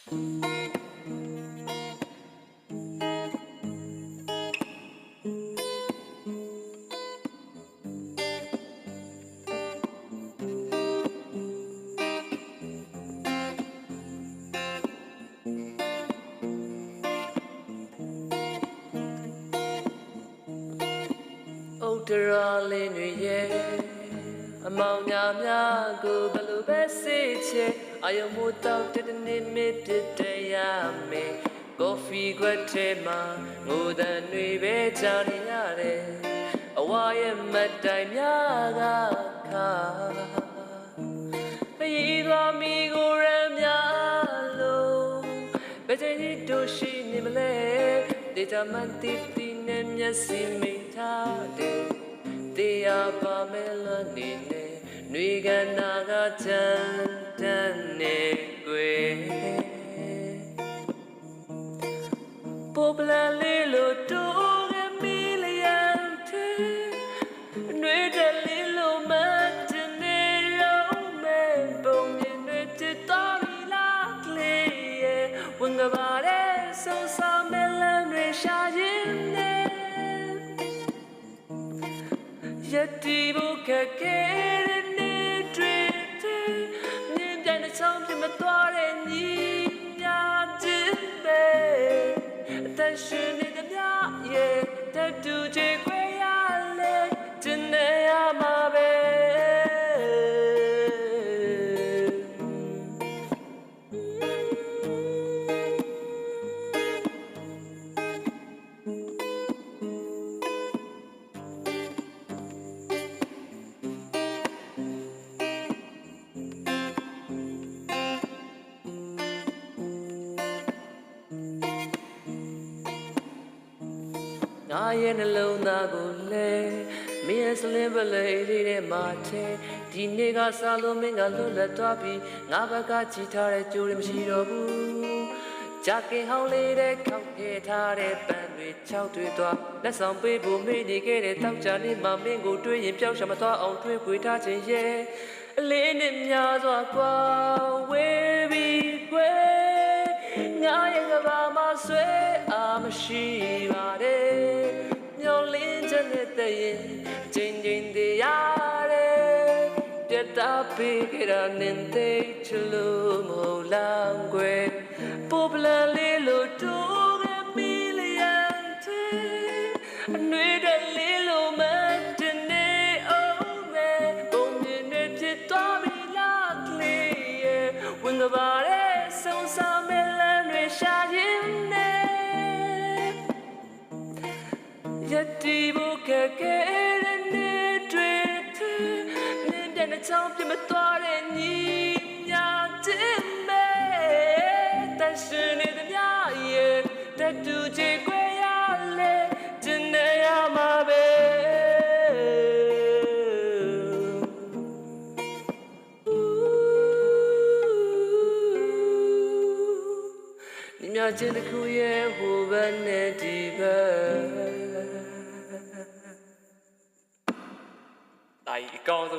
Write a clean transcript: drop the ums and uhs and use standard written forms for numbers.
တရာလေးတွေရဲ့အမောင်များများကိုဘလို့ပဲစေချေအယုံမို့တော့တနေ့မစ်တရားမေကော်ဖီခွက်ထဲမှာငိုတန်တွေပဲကြားနေရတယ်အဝါရဲ့မတ်တိုင်များကခါမရည်သွားမိကိုရမ်းများလို့ဘယ်ချိန်တို့ရှိနေမလဲဒေတာမန်တီတီနဲ့မျက်စိမိထားတယ်တရားပါမဲလွန်နေနေຫນွေကနာကချမ်းတန်းနေကွယ်ပိုပလန်လေးလို့တိုးရမီလျံတဲ့ຫນွေတလေးလို့မတနေရောမဲပုံမြင်တွေတတော်လီလာကလေးရဲ့ဝင်ကပါတဲ့ဆုံဆောင်မဲလန်တွေရှာရင်နေယတိဘုခကေနေတွေ့တဲ့မြင်ပြန်တဲ့ချောင်းပြမသွားတဲ့ညီညာခြင်းပဲအသက်ရှင်နေတဲ့မြရဲ့တတူချေခွေရလေတင်နေရမှာပဲငါရဲ့နှလုံးသားကိုလဲမင်းရဲ့စလင်းပလေလေးထဲမှာထဲဒီနေ့ကစားလို့မင်းကလွတ်လပ်သွားပြီးငါဘက်ကကြည်ထားတဲ့ကြိုးတွေမရှိတော့ဘူးဂျာကင်ဟောင်းလေးတဲ့ခောက်ခဲ့ထားတဲ့ပန်းတွေခြောက်တွေသွားလက်ဆောင်ပေးဖို့မေ့နေခဲ့တဲ့တောက်ကြလေးမှမင်းကိုတွေ့ရင်ပျောက်ရှာမသွားအောင်တွေးပွေထားခြင်းရဲ့အလေးနဲ့များစွာကွာဝေးပြီးကွယ်ငါရဲ့ကဘာမဆွဲအားမရှိပါနဲ့မျောလင်းချက်နဲ့တည်းချင်းချင်းတရားရဲ့ပြတ်သားပေးကြတာနင်သိချလို့မဟုတ်လားကွယ်ပိုပလန်လေးလို့တိုးရမီလျံတဲ့အနှွေတဲ့လေးလို့မတနေအောင်မဲပုံမြင်တွေဖြစ်သွားပြီလားကလေးရဲ့ဝင်ကပါတဲ့ဆုံဆောင်မဲလန်တွေရှာရင်နေယတိဘုခကေနေတွေ့တဲ့မြင်တဲ့ချောင်းပြမသွားတဲ့ညီညာခြင်းမဲတရှင်နေတဲ့မြရဲ့တတူချေခွေရလေတင်နေရမှာပဲ你描见的苦也湖畔的地板大一高中